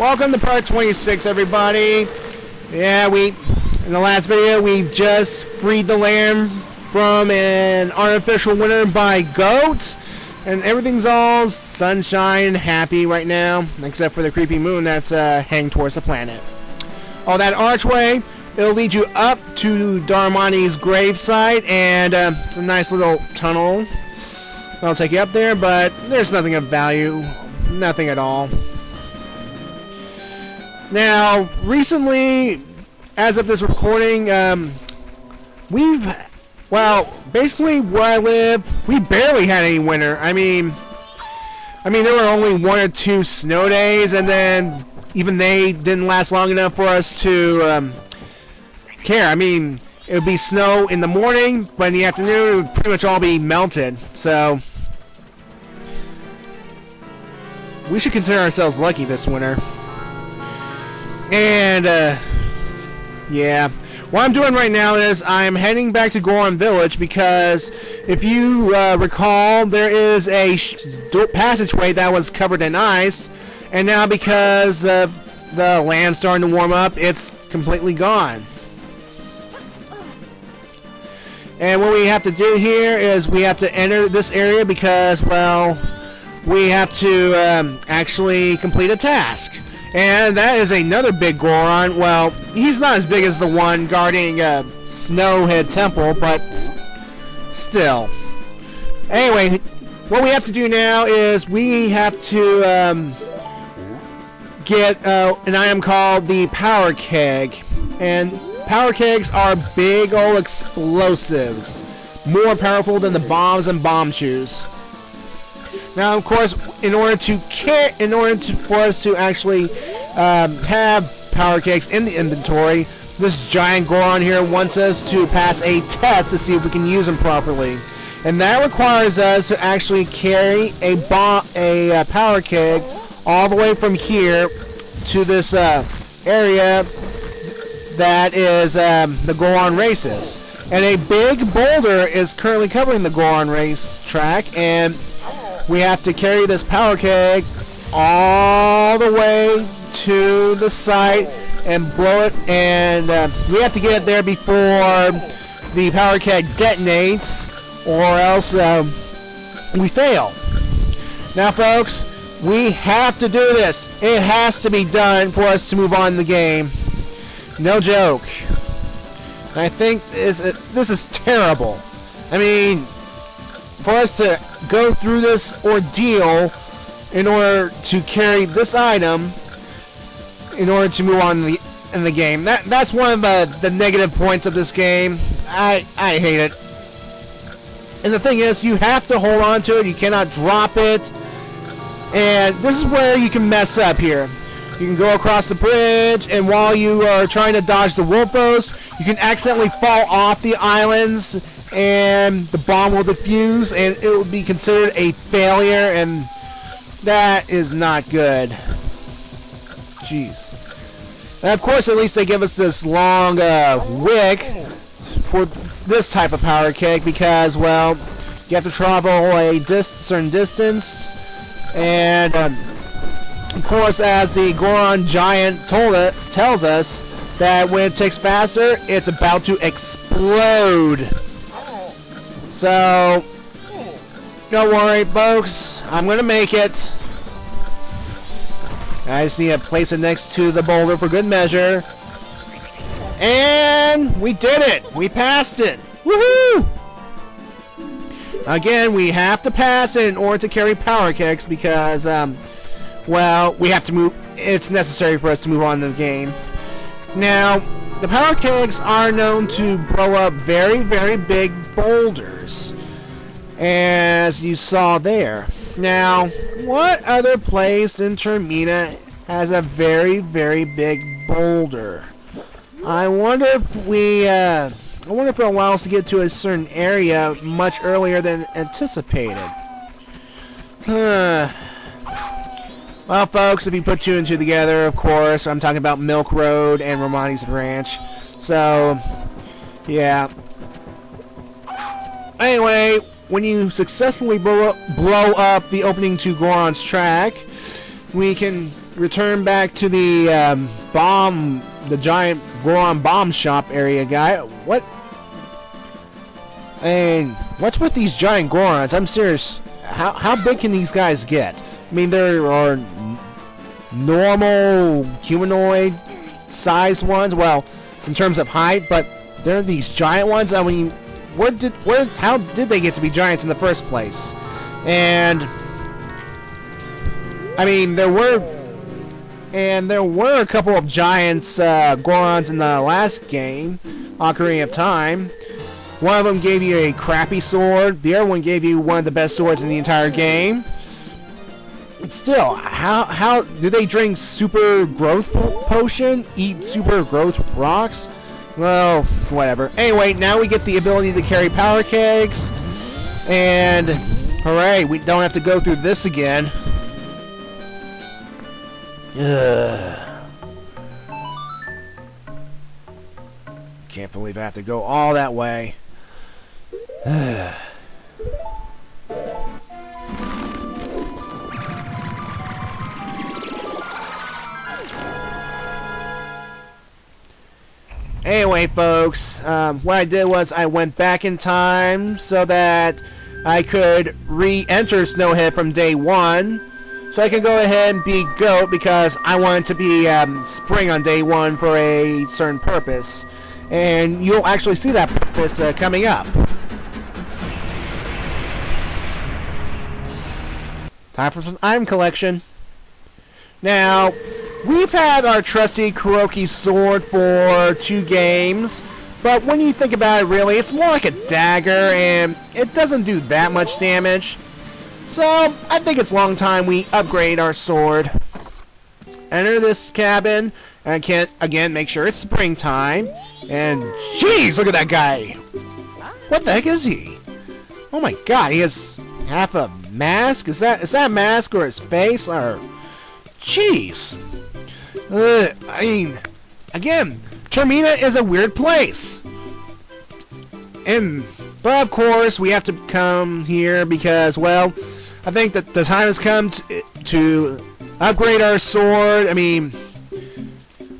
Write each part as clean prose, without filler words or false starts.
Welcome to part 26, everybody. Yeah, in the last video, we just freed the land from an artificial winter by goat. And everything's all sunshine and happy right now, except for the creepy moon that's heading towards the planet. Oh, that archway, it'll lead you up to Darmani's gravesite, and it's a nice little tunnel. I'll take you up there, but there's nothing of value. Nothing at all. Now, recently, as of this recording, basically where I live, we barely had any winter. I mean, there were only 1 or 2 snow days, and then even they didn't last long enough for us to care. I mean, it would be snow in the morning, but in the afternoon, it would pretty much all be melted. So, we should consider ourselves lucky this winter. And, yeah. What I'm doing right now is I'm heading back to Goron Village because if you recall, there is a passageway that was covered in ice, and now because the land's starting to warm up, it's completely gone. And what we have to do here is we have to enter this area because, well, we have to actually complete a task. And that is another big Goron. Well, he's not as big as the one guarding Snowhead Temple, but still. Anyway, what we have to do now is we have to get an item called the Powder Keg. And Powder Kegs are big old explosives, more powerful than the bombs and bomb chews. Now, of course, for us to actually have Powder Kegs in the inventory, this giant Goron here wants us to pass a test to see if we can use them properly, and that requires us to actually carry a Powder Keg all the way from here to this area that is the Goron races. And a big boulder is currently covering the Goron race track, and we have to carry this Powder Keg all the way to the site and blow it, and we have to get it there before the Powder Keg detonates, or else we fail. Now, folks, we have to do this. It has to be done for us to move on in the game. No joke. And I think this is terrible. I mean, for us to go through this ordeal in order to carry this item in order to move on in the game. That's one of the negative points of this game. I hate it. And the thing is, you have to hold on to it. You cannot drop it. And this is where you can mess up here. You can go across the bridge, and while you are trying to dodge the Wolfos, you can accidentally fall off the islands, and the bomb will defuse, and it will be considered a failure, and that is not good. Jeez. And of course, at least they give us this long wick for this type of Powder Keg because, well, you have to travel a certain distance, and of course, as the Goron giant tells us, that when it takes faster, it's about to explode. So, don't worry, folks. I'm going to make it. I just need to place it next to the boulder for good measure. And we did it. We passed it. Woohoo! Again, we have to pass it in order to carry Powder Kegs because, well, we have to move. It's necessary for us to move on in the game. Now, the Powder Kegs are known to blow up very, very big boulders, as you saw there. Now, what other place in Termina has a very, very big boulder? I wonder if it'll allow us to get to a certain area much earlier than anticipated. Well, folks, if you put 2 and 2 together, of course, I'm talking about Milk Road and Romani's Ranch. So, yeah. Anyway, when you successfully blow up the opening to Goron's track, we can return back to the the giant Goron bomb shop area guy. What? And what's with these giant Gorons? I'm serious. How big can these guys get? I mean, there are normal humanoid sized ones, well, in terms of height, but there are these giant ones. I mean, how did they get to be giants in the first place? And I mean, there were a couple of giants Gorons in the last game, Ocarina of Time. One of them gave you a crappy sword. The other one gave you one of the best swords in the entire game. But still, how do they drink super growth potion? Eat super growth rocks? Well, whatever. Anyway, now we get the ability to carry Powder Kegs. And hooray, we don't have to go through this again. Ugh. Can't believe I have to go all that way. Anyway, folks, what I did was I went back in time so that I could re-enter Snowhead from day 1. So I can go ahead and be Goat because I wanted to be Spring on day 1 for a certain purpose. And you'll actually see that purpose coming up. Time for some item collection. Now, we've had our trusty Kokiri Sword for 2 games, but when you think about it really, it's more like a dagger and it doesn't do that much damage. So, I think it's long time we upgrade our sword. Enter this cabin, and I can't, again, make sure it's springtime. And, jeez, look at that guy! What the heck is he? Oh my god, he has half a mask? Is that a mask or his face? Or, jeez. I mean, again, Termina is a weird place. But of course, we have to come here because, well, I think that the time has come to upgrade our sword. I mean,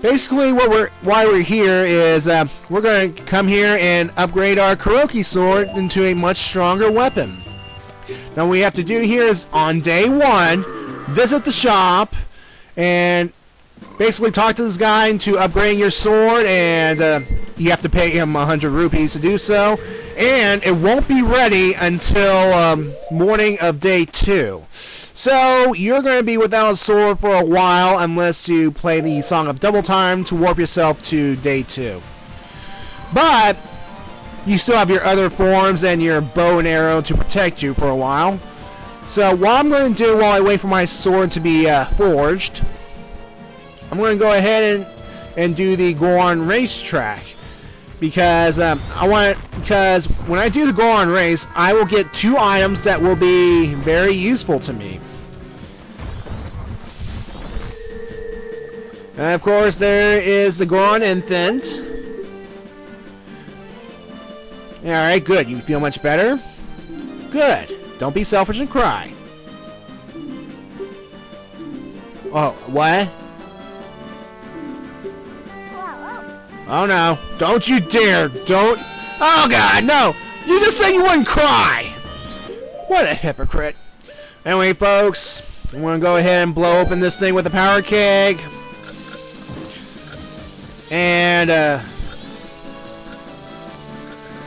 basically, why we're here is we're going to come here and upgrade our Kokiri Sword into a much stronger weapon. Now, what we have to do here is on day 1, visit the shop and basically talk to this guy into upgrading your sword, and you have to pay him 100 rupees to do so. And it won't be ready until morning of day 2. So you're going to be without a sword for a while unless you play the Song of Double Time to warp yourself to day 2. But you still have your other forms and your bow and arrow to protect you for a while. So what I'm going to do while I wait for my sword to be forged, I'm going to go ahead and do the Goron racetrack. Because because when I do the Goron race, I will get 2 items that will be very useful to me. And of course, there is the Goron infant. Alright, good. You feel much better? Good. Don't be selfish and cry. Oh, what? Oh no, don't you dare, don't. Oh god, no! You just said you wouldn't cry! What a hypocrite. Anyway, folks, I'm gonna go ahead and blow open this thing with a Powder Keg. And,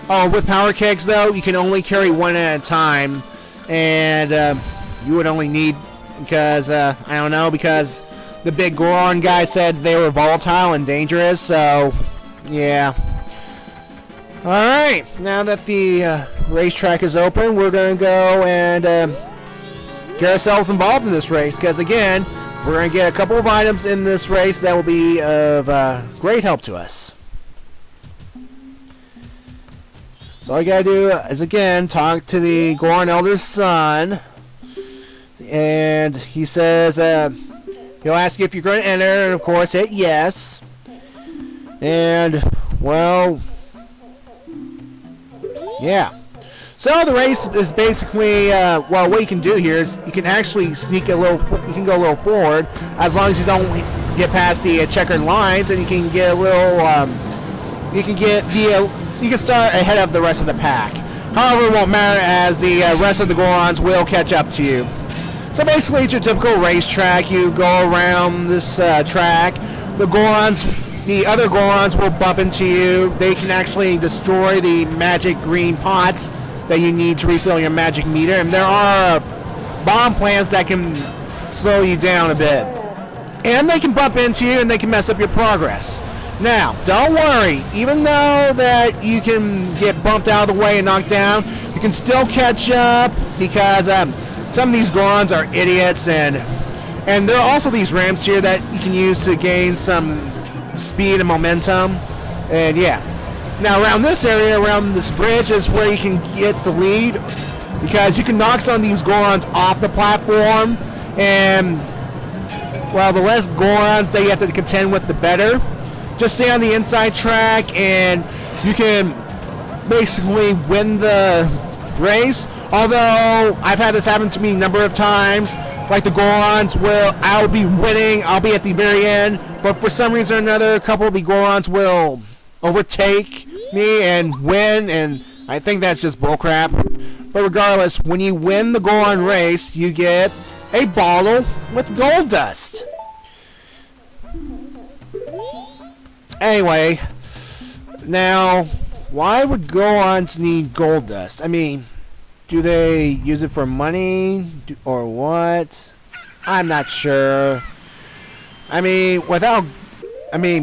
oh, with Powder Kegs, though, you can only carry 1 at a time. And, you would only need, because, I don't know, because the big Goron guy said they were volatile and dangerous, so, yeah. Alright, now that the racetrack is open, we're going to go and get ourselves involved in this race, because again, we're going to get a couple of items in this race that will be of great help to us. So all you got to do is, again, talk to the Goron Elder's son, and he says, he'll ask you if you're going to enter, and of course hit yes. And, well, yeah. So the race is basically, well, what you can do here is you can actually sneak a little, you can go a little forward as long as you don't get past the checkered lines, and you can get a little, you can start ahead of the rest of the pack. However, it won't matter as the rest of the Gorons will catch up to you. So basically, it's your typical racetrack. You go around this track. The other Gorons will bump into you. They can actually destroy the magic green pots that you need to refill your magic meter. And there are bomb plants that can slow you down a bit. And they can bump into you and they can mess up your progress. Now, don't worry. Even though that you can get bumped out of the way and knocked down, you can still catch up because some of these Gorons are idiots, and there are also these ramps here that you can use to gain some speed and momentum. And yeah. Now around this area, around this bridge, is where you can get the lead because you can knock some of these Gorons off the platform, and well, the less Gorons that you have to contend with, the better. Just stay on the inside track and you can basically win the race. Although I've had this happen to me a number of times, like the Gorons I'll be winning, I'll be at the very end, but for some reason or another, a couple of the Gorons will overtake me and win, and I think that's just bullcrap. But regardless, when you win the Goron race, you get a bottle with gold dust. Anyway, now, why would Gorons need gold dust? I mean, do they use it for money or what? I'm not sure. I mean,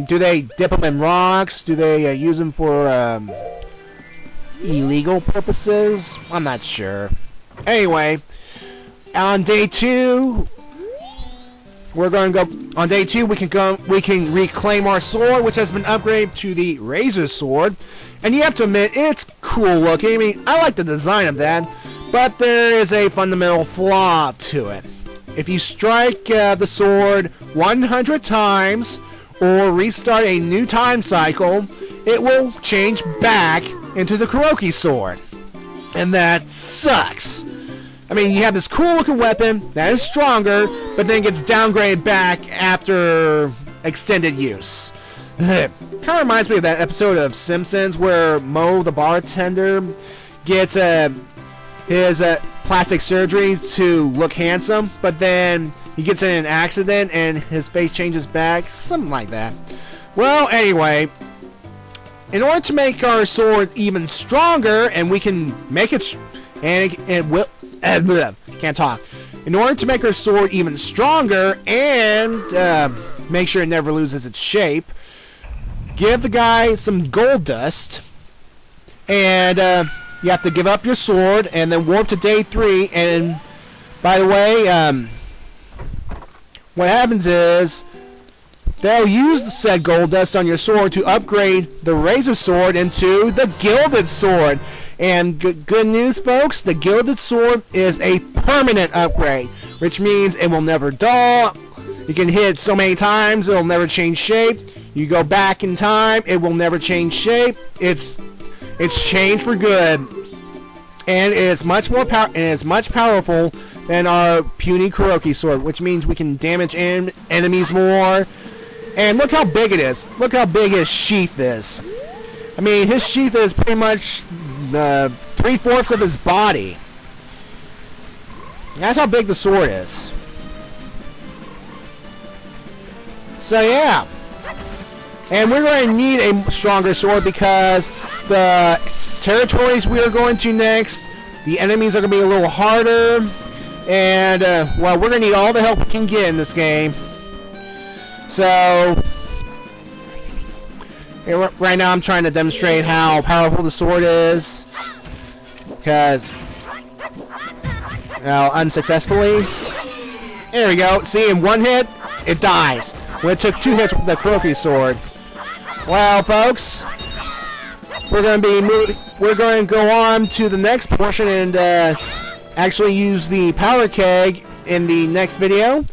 do they dip them in rocks? Do they use them for illegal purposes? I'm not sure. Anyway, on day 2, we're going to go. On day 2, we can reclaim our sword, which has been upgraded to the Razor Sword, and you have to admit it's cool looking. I mean, I like the design of that, but there is a fundamental flaw to it. If you strike the sword 100 times or restart a new time cycle, it will change back into the Kokiri Sword, and that sucks. I mean, you have this cool looking weapon that is stronger, but then gets downgraded back after extended use. Kind of reminds me of that episode of Simpsons where Moe the bartender gets his plastic surgery to look handsome, but then he gets in an accident and his face changes back, something like that. Well, anyway, in order to make our sword even stronger, and we can make it, can't talk. In order to make our sword even stronger and make sure it never loses its shape, give the guy some gold dust, and you have to give up your sword and then warp to day 3. And by the way, what happens is they'll use the said gold dust on your sword to upgrade the Razor Sword into the Gilded Sword. And good news, folks, the Gilded Sword is a permanent upgrade, which means it will never dull. You can hit it so many times, it'll never change shape. You go back in time, it will never change shape. It's changed for good, and it's much more powerful than our puny Kokiri Sword, which means we can damage enemies more. And look how big it is. Look how big his sheath is. I mean, his sheath is pretty much the 3/4 of his body. That's how big the sword is. So yeah. And we're going to need a stronger sword because the territories we are going to next, the enemies are going to be a little harder. And, well, we're going to need all the help we can get in this game. So, right now I'm trying to demonstrate how powerful the sword is. Because, well, unsuccessfully. There we go. See, in one hit, it dies. When it took 2 hits with the Kokiri Sword. Well, folks, we're going to go on to the next portion and actually use the Powder Keg in the next video.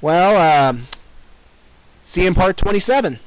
Well, see you in part 27.